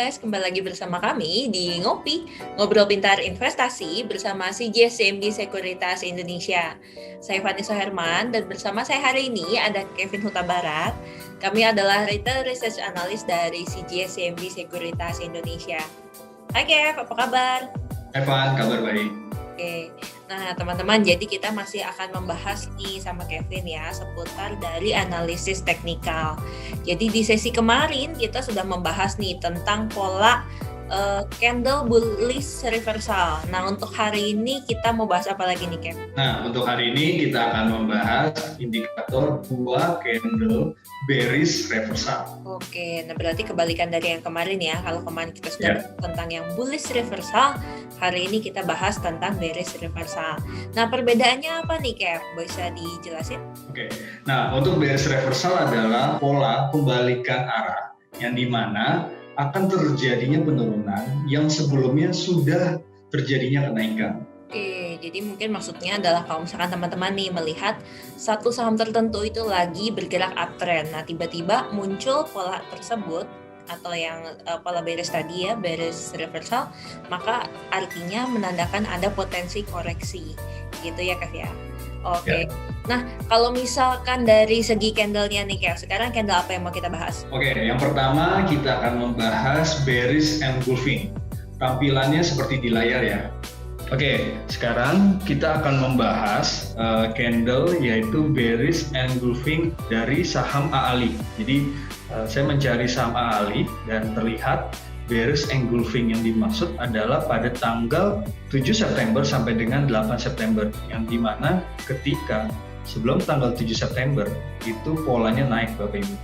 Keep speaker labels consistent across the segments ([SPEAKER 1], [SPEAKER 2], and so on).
[SPEAKER 1] guys, kembali lagi bersama kami di Ngopi, Ngobrol Pintar Investasi bersama CGS Sekuritas Indonesia. Saya Vanessa Herman dan bersama saya hari ini ada Kevin Huta Barat. Kami adalah Retail Research Analyst dari CGS Sekuritas Indonesia. Hai Kev, apa kabar?
[SPEAKER 2] Hai Van, kabar baik.
[SPEAKER 1] Oke, nah teman-teman, jadi kita masih akan membahas nih sama Kevin ya seputar dari analisis teknikal. Jadi di sesi kemarin kita sudah membahas nih tentang pola candle bullish reversal. Nah untuk hari ini kita mau bahas apa lagi nih Kev?
[SPEAKER 2] Nah untuk hari ini kita akan membahas indikator 2 candle bearish reversal.
[SPEAKER 1] Oke, nah berarti kebalikan dari yang kemarin ya. Kalau kemarin kita sudah bahas tentang yang bullish reversal, hari ini kita bahas tentang bearish reversal. Nah perbedaannya apa nih Kev? Bisa dijelasin?
[SPEAKER 2] Oke, nah untuk bearish reversal adalah pola pembalikan arah yang dimana akan terjadinya penurunan yang sebelumnya sudah terjadinya kenaikan.
[SPEAKER 1] Oke, jadi mungkin maksudnya adalah kalau misalkan teman-teman nih melihat satu saham tertentu itu lagi bergerak uptrend, nah tiba-tiba muncul pola tersebut atau yang pola bearish tadi ya, bearish reversal, maka artinya menandakan ada potensi koreksi, gitu ya Kev ya. Oke. Nah kalau misalkan dari segi candle-nya nih Kev, sekarang candle apa yang mau kita bahas?
[SPEAKER 2] Oke, yang pertama kita akan membahas bearish engulfing. Tampilannya seperti di layar ya. Oke, sekarang kita akan membahas candle yaitu bearish engulfing dari saham AALI. Jadi saya mencari saham AALI dan terlihat bearish engulfing yang dimaksud adalah pada tanggal 7 September sampai dengan 8 September, yang dimana ketika sebelum tanggal 7 September itu polanya naik Bapak Ibu.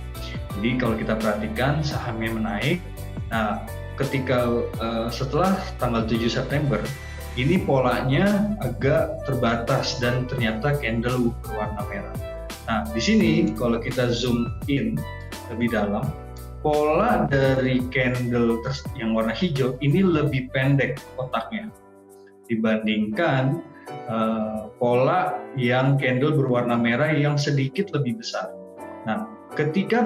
[SPEAKER 2] Jadi kalau kita perhatikan sahamnya menaik. Nah, ketika setelah tanggal 7 September ini polanya agak terbatas dan ternyata candle berwarna merah. Nah, di sini kalau kita zoom in lebih dalam, pola dari candle yang warna hijau ini lebih pendek kotaknya dibandingkan pola yang candle berwarna merah yang sedikit lebih besar. Nah, ketika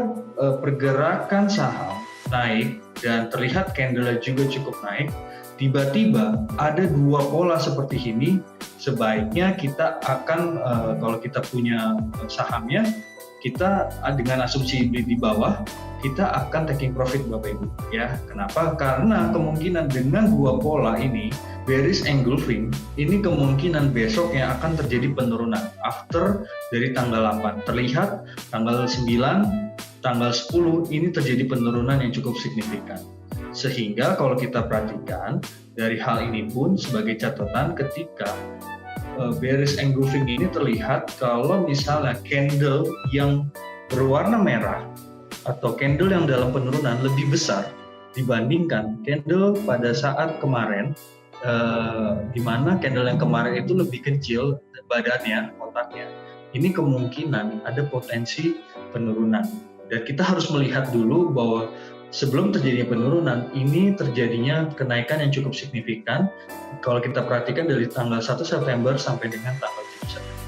[SPEAKER 2] pergerakan saham naik dan terlihat candle juga cukup naik, tiba-tiba ada dua pola seperti ini, sebaiknya kita akan kalau kita punya sahamnya, kita dengan asumsi di bawah, kita akan taking profit Bapak Ibu ya. Kenapa? Karena kemungkinan dengan dua pola ini bearish engulfing ini kemungkinan besok yang akan terjadi penurunan after dari tanggal 8. Terlihat tanggal 9, tanggal 10 ini terjadi penurunan yang cukup signifikan. Sehingga kalau kita perhatikan dari hal ini pun sebagai catatan, ketika bearish engulfing ini terlihat kalau misalnya candle yang berwarna merah atau candle yang dalam penurunan lebih besar dibandingkan candle pada saat kemarin, di mana candle yang kemarin itu lebih kecil badannya, kotaknya. Ini kemungkinan ada potensi penurunan. Dan kita harus melihat dulu bahwa sebelum terjadinya penurunan, ini terjadinya kenaikan yang cukup signifikan kalau kita perhatikan dari tanggal 1 September sampai dengan tanggal 7 September.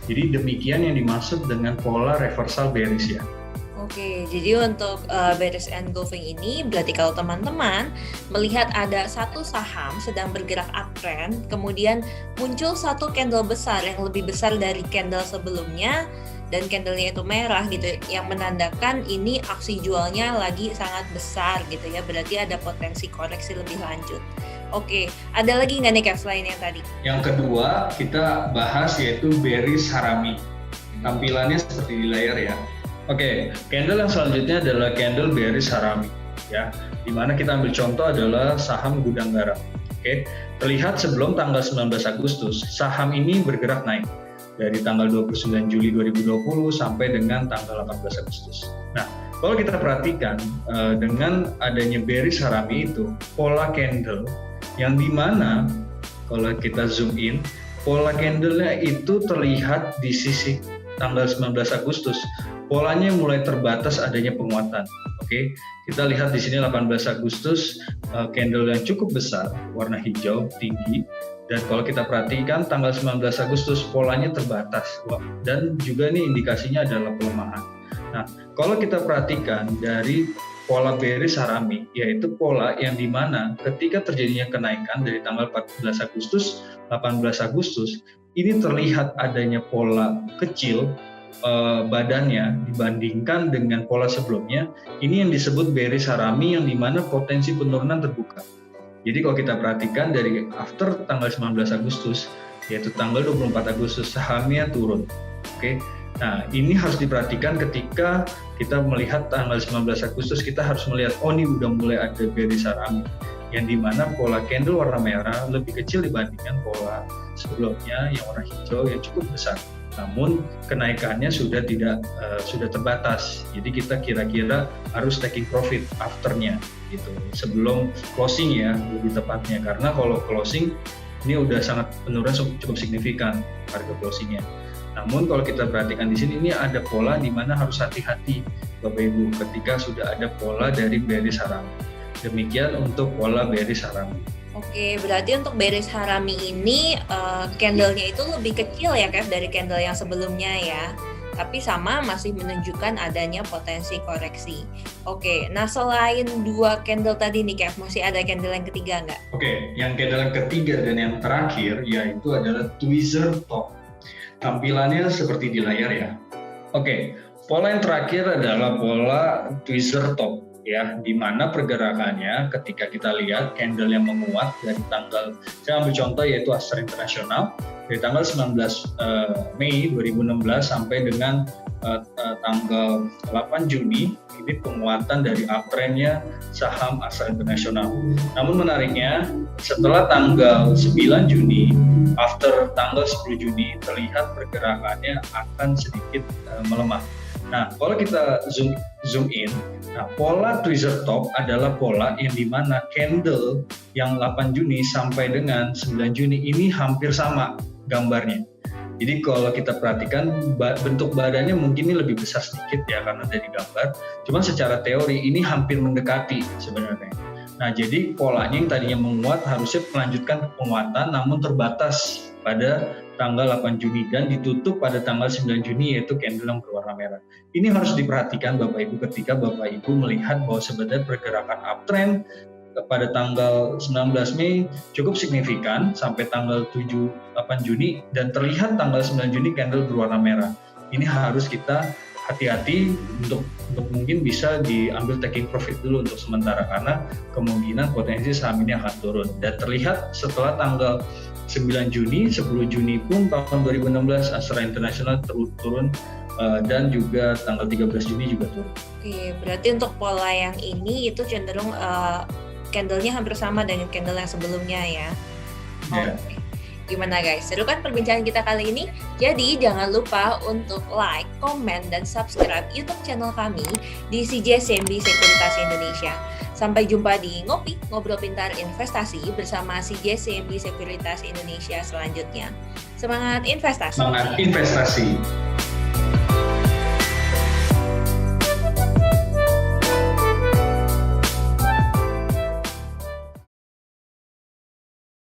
[SPEAKER 2] Jadi demikian yang dimaksud dengan pola reversal bearish ya.
[SPEAKER 1] Oke, jadi untuk bearish engulfing ini berarti kalau teman-teman melihat ada satu saham sedang bergerak uptrend, kemudian muncul satu candle besar yang lebih besar dari candle sebelumnya, dan candlenya itu merah gitu, yang menandakan ini aksi jualnya lagi sangat besar gitu ya, berarti ada potensi koreksi lebih lanjut. Oke, ada lagi nggak nih Kev selain yang tadi?
[SPEAKER 2] Yang kedua kita bahas yaitu bearish harami. Tampilannya seperti di layar ya. Oke, candle yang selanjutnya adalah candle bearish harami ya, dimana kita ambil contoh adalah saham Gudang Garam. Oke, terlihat sebelum tanggal 19 Agustus saham ini bergerak naik dari tanggal 29 Juli 2020 sampai dengan tanggal 18 Agustus. Nah, kalau kita perhatikan dengan adanya bearish harami itu, pola candle yang dimana kalau kita zoom in, pola candlenya itu terlihat di sisi tanggal 19 Agustus, polanya mulai terbatas adanya penguatan. Oke, kita lihat di sini 18 Agustus candle yang cukup besar, warna hijau tinggi. Dan kalau kita perhatikan tanggal 19 Agustus polanya terbatas dan juga ini indikasinya adalah pelemahan. Nah, kalau kita perhatikan dari pola bearish Harami, yaitu pola yang dimana ketika terjadinya kenaikan dari tanggal 14 Agustus, 18 Agustus, ini terlihat adanya pola kecil badannya dibandingkan dengan pola sebelumnya. Ini yang disebut bearish Harami, yang dimana potensi penurunan terbuka. Jadi kalau kita perhatikan dari after tanggal 19 Agustus, yaitu tanggal 24 Agustus sahamnya turun. Oke. Nah, ini harus diperhatikan ketika kita melihat tanggal 19 Agustus, kita harus melihat, oh ini udah mulai ada bearish Harami, yang dimana pola candle warna merah lebih kecil dibandingkan pola sebelumnya yang warna hijau yang cukup besar. Namun kenaikannya sudah terbatas. Jadi kita kira-kira harus taking profit afternya gitu. Sebelum closing ya lebih tepatnya, karena kalau closing ini udah sangat penurunan cukup signifikan harga closingnya. Namun kalau kita perhatikan di sini, ini ada pola di mana harus hati-hati Bapak Ibu ketika sudah ada pola dari bearish Harami. Demikian untuk pola bearish Harami.
[SPEAKER 1] Oke, berarti untuk bearish Harami ini candle-nya itu lebih kecil ya Kev dari candle yang sebelumnya ya. Tapi sama masih menunjukkan adanya potensi koreksi. Oke, nah selain dua candle tadi nih Kev, masih ada candle yang ketiga nggak?
[SPEAKER 2] Oke, yang candle yang ketiga dan yang terakhir yaitu adalah tweezer top. Tampilannya seperti di layar ya. Oke, pola yang terakhir adalah pola tweezer top. Ya, di mana pergerakannya ketika kita lihat candle yang menguat dari tanggal, saya ambil contoh yaitu Astra International dari tanggal 19 Mei 2016 sampai dengan tanggal 8 Juni, ini penguatan dari uptrendnya saham Astra International. Namun menariknya setelah tanggal 9 Juni, after tanggal 10 Juni terlihat pergerakannya akan sedikit melemah. Nah, kalau kita zoom in, nah pola tweezer top adalah pola yang dimana candle yang 8 Juni sampai dengan 9 Juni ini hampir sama gambarnya. Jadi kalau kita perhatikan bentuk badannya mungkin ini lebih besar sedikit ya karena dari gambar. Cuman secara teori ini hampir mendekati sebenarnya. Nah, jadi polanya yang tadinya menguat harusnya melanjutkan penguatan namun terbatas pada tanggal 8 Juni dan ditutup pada tanggal 9 Juni yaitu candle yang berwarna merah. Ini harus diperhatikan Bapak Ibu ketika Bapak Ibu melihat bahwa sebenarnya pergerakan uptrend pada tanggal 19 Mei cukup signifikan sampai tanggal 8 Juni dan terlihat tanggal 9 Juni candle berwarna merah. Ini harus kita hati-hati untuk mungkin bisa diambil taking profit dulu untuk sementara karena kemungkinan potensi saham ini akan turun. Dan terlihat setelah tanggal 9 Juni, 10 Juni pun tahun 2016 Astra International turun dan juga tanggal 13 Juni juga turun.
[SPEAKER 1] Oke, berarti untuk pola yang ini itu cenderung candle-nya hampir sama dengan candle yang sebelumnya ya.
[SPEAKER 2] Yeah.
[SPEAKER 1] Oke. Gimana guys, seru kan perbincangan kita kali ini? Jadi jangan lupa untuk like, komen, dan subscribe YouTube channel kami di CJ CMB Sekuritas Indonesia. Sampai jumpa di Ngopi, Ngobrol Pintar Investasi bersama CJ CMB Sekuritas Indonesia selanjutnya. Semangat investasi!
[SPEAKER 2] Semangat investasi!